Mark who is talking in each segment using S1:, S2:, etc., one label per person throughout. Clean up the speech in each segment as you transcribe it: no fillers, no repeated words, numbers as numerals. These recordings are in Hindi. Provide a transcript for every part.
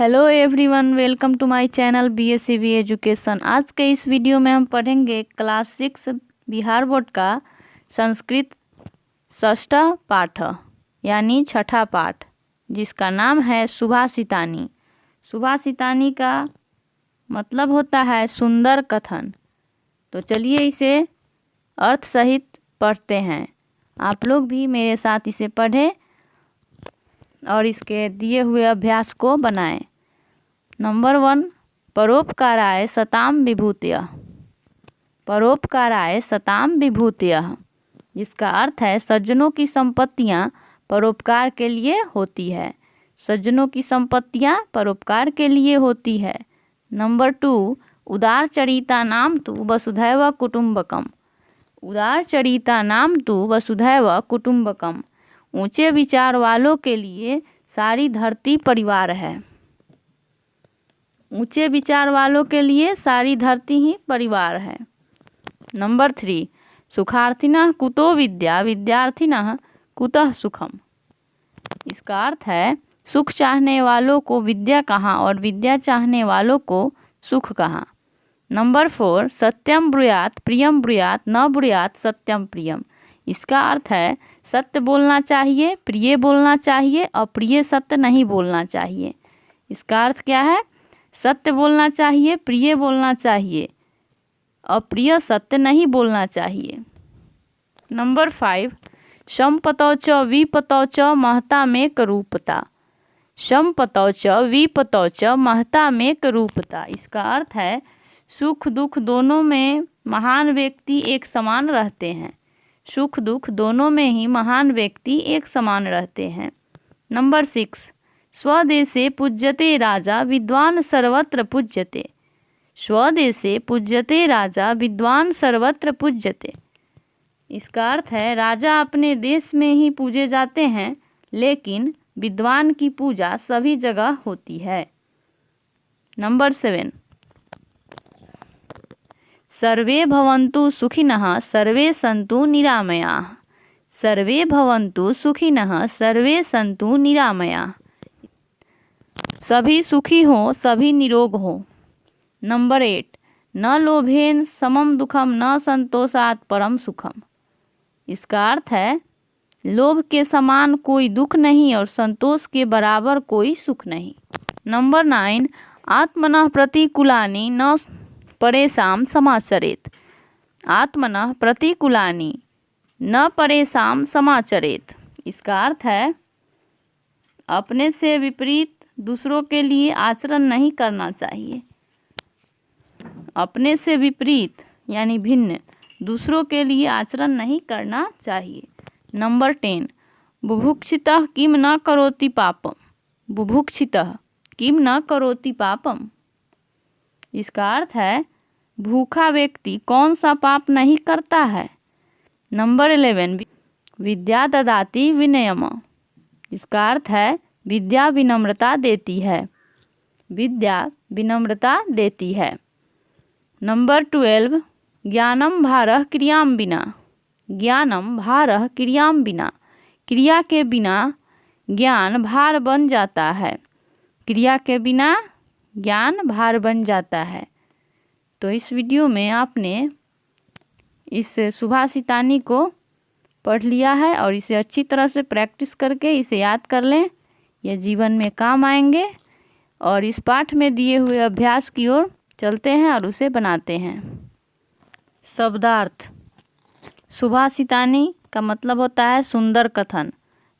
S1: Hello everyone, welcome to my channel BSCB education. आज के इस वीडियो में हम पढ़ेंगे क्लास 6 बिहार बोर्ड का संस्कृत षष्ठ पाठ यानी छठा पाठ, जिसका नाम है सुभाषितानी। सुभाषितानी का मतलब होता है सुंदर कथन। तो चलिए इसे अर्थ सहित पढ़ते हैं। आप लोग भी मेरे साथ इसे पढ़ें और इसके दिए हुए अभ्यास को बनाएं। नंबर 1, परोपकाराय सताम विभूतयः। परोपकाराय सताम विभूतयः, जिसका अर्थ है सज्जनों की संपत्तियां परोपकार के लिए होती है। सज्जनों की संपत्तियां परोपकार के लिए होती है। नंबर 2, उदार चरिता नाम तु वसुधैव कुटुंबकम। उदार चरिता नाम तु वसुधैव कुटुंबकम, ऊंचे विचार वालों के लिए सारी धरती परिवार है। ऊंचे विचार वालों के लिए सारी धरती ही परिवार है। नंबर 3, सुखार्थिनः कुतो विद्या विद्यार्थिनः कुतः सुखम। इसका अर्थ है सुख चाहने वालों को विद्या कहाँ और विद्या चाहने वालों को सुख कहाँ। नंबर 4, सत्यम ब्रूयात् प्रियम ब्रूयात् न ब्रूयात् सत्यम प्रियम। इसका अर्थ है सत्य बोलना चाहिए, प्रिय बोलना चाहिए, अप्रिय सत्य नहीं बोलना चाहिए। इसका अर्थ क्या है? सत्य बोलना चाहिए, प्रिय बोलना चाहिए, अप्रिय सत्य नहीं बोलना चाहिए। नंबर 5, संपतौ च विपतौ च महता मेक रूपता। संपतौ च विपतौ च महता मेक रूपता। इसका अर्थ है सुख दुख दोनों में महान व्यक्ति एक समान रहते हैं। सुख दुख दोनों में ही महान व्यक्ति एक समान रहते हैं। नंबर 6, स्वदेशे पूज्यते राजा विद्वान सर्वत्र पूज्यते। स्वदेशे पूज्यते राजा विद्वान सर्वत्र पूज्यते। इसका अर्थ है राजा अपने देश में ही पूजे जाते हैं, लेकिन विद्वान की पूजा सभी जगह होती है। नंबर 7, सर्वे भवन्तु सुखिनः सर्वे सन्तु निरामयाः। सर्वे भवन्तु सुखिनः सर्वे सन्तु निरामयाः, सभी सुखी हों, सभी निरोग हों। नंबर 8, न लोभेन समम दुखम न संतोषात् परम सुखम। इसका अर्थ है लोभ के समान कोई दुख नहीं और संतोष के बराबर कोई सुख नहीं। नंबर 9, आत्मनः प्रतिकूलानि न परेषां समाचरेत्। आत्मनः प्रतिकूलानि न परेषां समाचरेत्। इसका अर्थ है अपने से विपरीत दूसरों के लिए आचरण नहीं करना चाहिए। अपने से विपरीत यानी भिन्न दूसरों के लिए आचरण नहीं करना चाहिए। नंबर 10, बुभुक्षितः किम न करोति पापम। बुभुक्षितः किम न करोति पापम। इसका अर्थ है भूखा व्यक्ति कौन सा पाप नहीं करता है। नंबर 11, विद्या ददाति विनयम। इसका अर्थ है विद्या विनम्रता देती है। विद्या विनम्रता देती है। नंबर 12, ज्ञानम भारः क्रियां बिना। ज्ञानम भारः क्रियां बिना। क्रिया के बिना ज्ञान भार बन जाता है। क्रिया के बिना ज्ञान भार बन जाता है। तो इस वीडियो में आपने इस सुभाषितानी को पढ़ लिया है और इसे अच्छी तरह से प्रैक्टिस करके इसे याद कर लें। यह जीवन में काम आएंगे। और इस पाठ में दिए हुए अभ्यास की ओर चलते हैं और उसे बनाते हैं। शब्दार्थ। सुभाषितानी का मतलब होता है सुंदर कथन।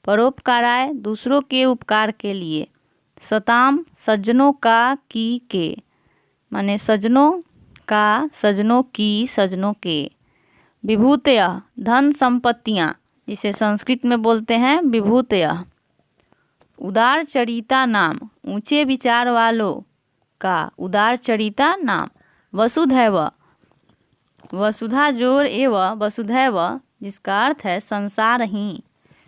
S1: परोपकाराय दूसरों के उपकार के लिए। सताम सज्जनों का, की, के, माने सज्जनों का, सज्जनों की, सज्जनों के। विभूतयः धन संपत्तियाँ, जिसे संस्कृत में बोलते हैं विभूतयः। उदार चरिता नाम ऊंचे विचार वालों का, उदार चरिता नाम। वसुधैव वसुधा जोर एवं वसुधैव, जिसका अर्थ है संसार ही।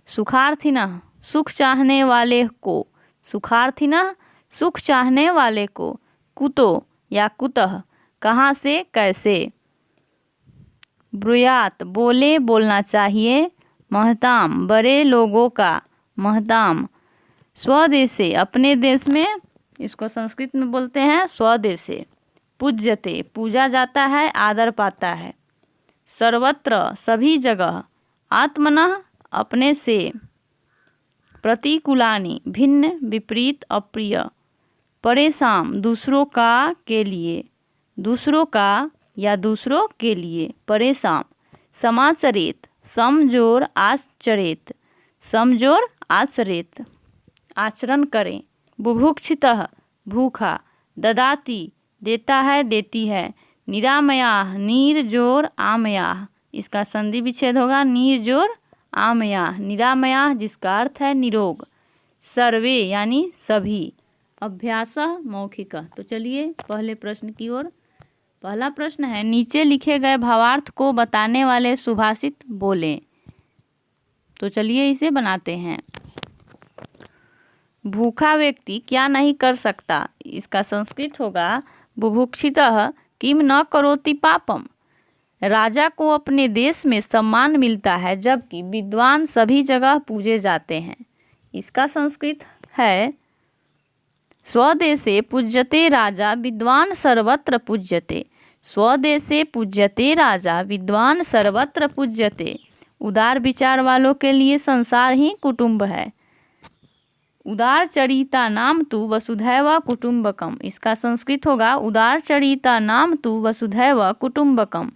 S1: सुखार्थिनः सुख चाहने वाले को। सुखार्थिनः सुख चाहने वाले को। कुतो या कुतः कहाँ से, कैसे। ब्रूयात् बोले बोलना चाहिए। महताम बड़े लोगों का। महताम स्वदेशे अपने देश में। इसको संस्कृत में बोलते हैं स्वदेशे। पूज्यते, पूजा जाता है, आदर पाता है। सर्वत्र, सभी जगह। आत्मनः, अपने से। प्रतिकूलानि, भिन्न, विपरीत, अप्रिय। परेशान, दूसरों का, के लिए। दूसरों का या दूसरों के लिए। परेशान। समाचरेत, समजोर, आचरेत। समजोर, आचरेत, आचरण करें। बुभुक्षितः, भूखा। ददाति, देता है, देती है। निरामयाः, नीर जोर आमयाः, इसका संधि विच्छेद होगा नीर जोर आमयाः। निरामयाः जिसका अर्थ है निरोग। सर्वे यानी सभी। अभ्यासः मौखिकः। तो चलिए पहले प्रश्न की ओर। पहला प्रश्न है, नीचे लिखे गए भावार्थ को बताने वाले सुभाषित बोलें। तो चलिए इसे बनाते हैं। भूखा व्यक्ति क्या नहीं कर सकता, इसका संस्कृत होगा बुभुक्षितः किम न करोति पापम। राजा को अपने देश में सम्मान मिलता है, जबकि विद्वान सभी जगह पूजे जाते हैं। इसका संस्कृत है स्वदेशे पूज्यते राजा, विद्वान सर्वत्र पूज्यते। स्वदेशे पूज्यते राजा, विद्वान सर्वत्र पूज्यते। उदार विचार वालों के लिए संसार ही कुटुंब है। उदार चरिता नाम तु वसुधैव कुटुंबकम, इसका संस्कृत होगा उदार चरिता नाम तु वसुधैव कुटुंबकम।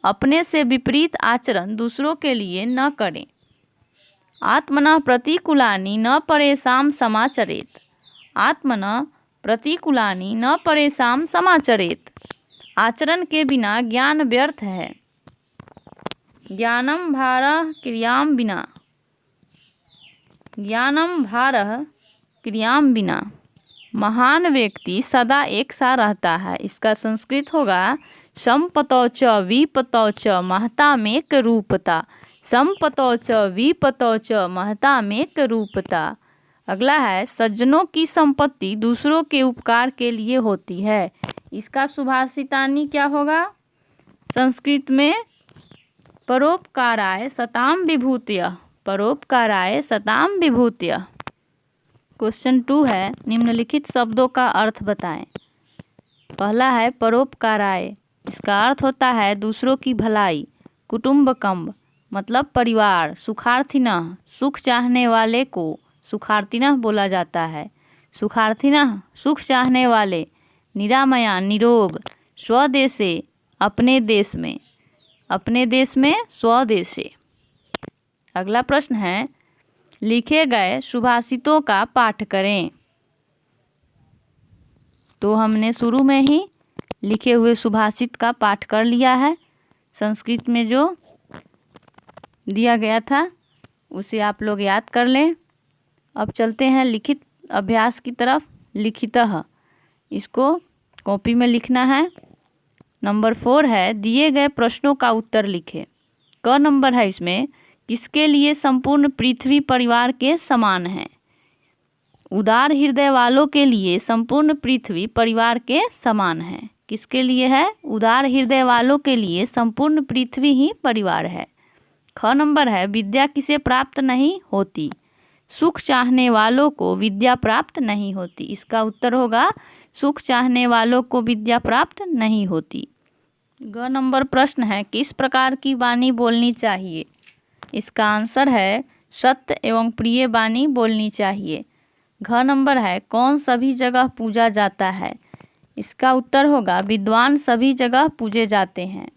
S1: अपने से विपरीत आचरण दूसरों के लिए न करें। आत्मनः प्रतिकूलानि न परेषां समाचरेत। आत्मनः प्रतिकूलानि न परेषां समाचरेत। आचरण के बिना ज्ञान व्यर्थ है। ज्ञानम भारः क्रियाम बिना। ज्ञानम भारः क्रियाम बिना। महान व्यक्ति सदा एक सा रहता है। इसका संस्कृत होगा संपतौ च विपतौ च महतामेक रूपता। संपतौ च विपतौ च महतामेक रूपता। अगला है, सज्जनों की संपत्ति दूसरों के उपकार के लिए होती है। इसका सुभाषितानि क्या होगा? संस्कृत में परोपकाराय सताम विभूतयः। परोपकाराय सताम विभूतयः। क्वेश्चन 2 है, निम्नलिखित शब्दों का अर्थ बताएं। पहला है परोपकाराय, इसका अर्थ होता है दूसरों की भलाई। कुटुंबकम मतलब परिवार। सुखार्थिनः, सुख चाहने वाले को सुखार्थिनः बोला जाता है। सुखार्थिनः सुख चाहने वाले। निरामया निरोग। स्वदेशे अपने देश में। अपने देश में स्वदेशे। अगला प्रश्न है, लिखे गए सुभाषितों का पाठ करें। तो हमने शुरू में ही लिखे हुए सुभाषित का पाठ कर लिया है। संस्कृत में जो दिया गया था उसे आप लोग याद कर लें। अब चलते हैं लिखित अभ्यास की तरफ। लिखितः, इसको कॉपी में लिखना है। नंबर 4 है, दिए गए प्रश्नों का उत्तर लिखें। क नंबर है इसमें, किसके लिए संपूर्ण पृथ्वी परिवार के समान है। उदार हृदय वालों के लिए संपूर्ण पृथ्वी परिवार के समान है। किसके लिए है? उदार हृदय वालों के लिए संपूर्ण पृथ्वी ही परिवार है। ख नंबर है, विद्या किसे प्राप्त नहीं होती। सुख चाहने वालों को विद्या प्राप्त नहीं होती। इसका उत्तर होगा सुख चाहने वालों को विद्या प्राप्त नहीं होती। ग नंबर प्रश्न है, किस प्रकार की वाणी बोलनी चाहिए। इसका आंसर है सत्य एवं प्रिय वाणी बोलनी चाहिए। घ नंबर है, कौन सभी जगह पूजा जाता है। इसका उत्तर होगा विद्वान सभी जगह पूजे जाते हैं।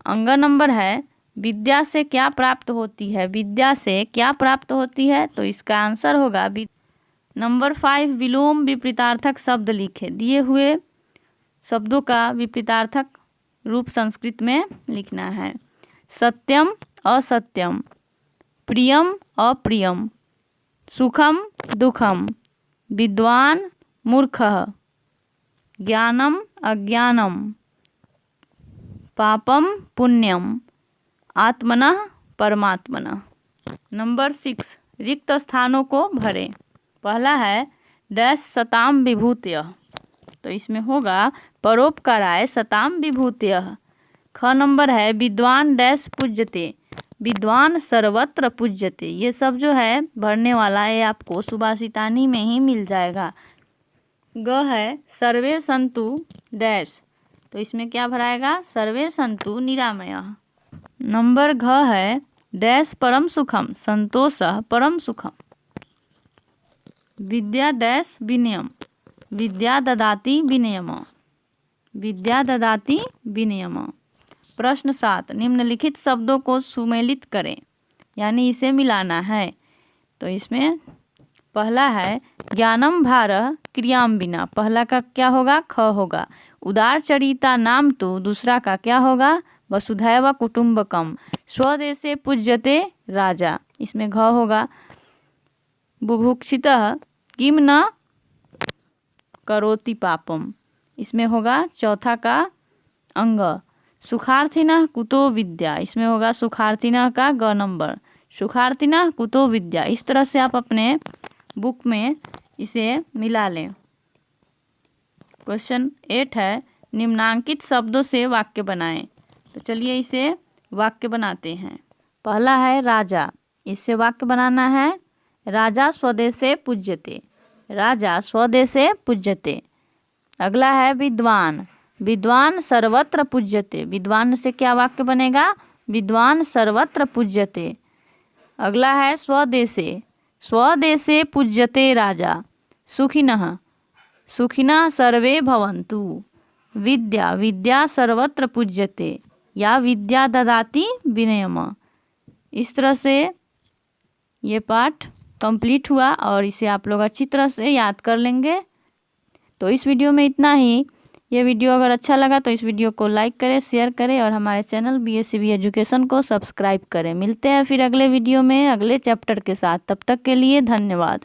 S1: अंग नंबर है, विद्या से क्या प्राप्त होती है। विद्या से क्या प्राप्त होती है, तो इसका आंसर होगा नंबर 5 विलोम विपरीतार्थक शब्द लिखे। दिए हुए शब्दों का विपरीतार्थक रूप संस्कृत में लिखना है। सत्यम असत्यम, प्रियम अप्रियम, सुखम दुखम, विद्वान मूर्खः, ज्ञानम अज्ञानम, पापम पुण्यम, आत्मनः परमात्मनः। नंबर 6 रिक्त स्थानों को भरें। पहला है डैश सताम विभूतयः। तो इसमें होगा परोपकाराय सताम विभूतयः। ख नंबर है, विद्वान डैश पूज्यते। विद्वान सर्वत्र पूज्यते। ये सब जो है भरने वाला है आपको सुभाषितानी में ही मिल जाएगा। ग है सर्वे सन्तु डैश, तो इसमें क्या भराएगा? सर्वे सन्तु निरामयः। नंबर घ है डैश परम सुखम संतोषः परम सुखम। विद्या डैश विनयम, विद्या ददाति विनयम, विद्या ददाति विनयम। प्रश्न 7, निम्नलिखित शब्दों को सुमेलित करें, यानी इसे मिलाना है। तो इसमें पहला है ज्ञानम भारः क्रियाम बिना, पहला का क्या होगा? ख होगा। उदार चरिता नाम तो, दूसरा का क्या होगा? वसुधैव कुटुम्बकम। स्वदेशे पूज्यते राजा, इसमें घ होगा। बुभुक्षितः किम न करोति पापम, इसमें होगा चौथा का अंग। सुखार्थिनः कुतो विद्या, इसमें होगा सुखार्थिनः का ग नंबर। सुखार्थिनः कुतो विद्या, इस तरह से आप अपने बुक में इसे मिला लें। क्वेश्चन 8 है निम्नांकित शब्दों से वाक्य बनाएं। तो चलिए इसे वाक्य बनाते हैं। पहला है राजा, इससे वाक्य बनाना है राजा स्वदेशे पूज्यते, राजा स्वदेशे पूज्यते। अगला है विद्वान, विद्वान सर्वत्र पूज्यते, विद्वान से क्या वाक्य बनेगा? विद्वान सर्वत्र पूज्यते। अगला है स्वदेशे, स्वदेशे पूज्यते राजा। सुखिनः, सुखिनः सर्वे भवन्तु। विद्या, विद्या सर्वत्र पूज्यते, या विद्या ददाति विनयम। इस तरह से ये पाठ कंप्लीट हुआ और इसे आप लोग अच्छी तरह से याद कर लेंगे। तो इस वीडियो में इतना ही। ये वीडियो अगर अच्छा लगा तो इस वीडियो को लाइक करें, शेयर करें और हमारे चैनल BSCB एजुकेशन को सब्सक्राइब करें। मिलते हैं फिर अगले वीडियो में अगले चैप्टर के साथ। तब तक के लिए धन्यवाद।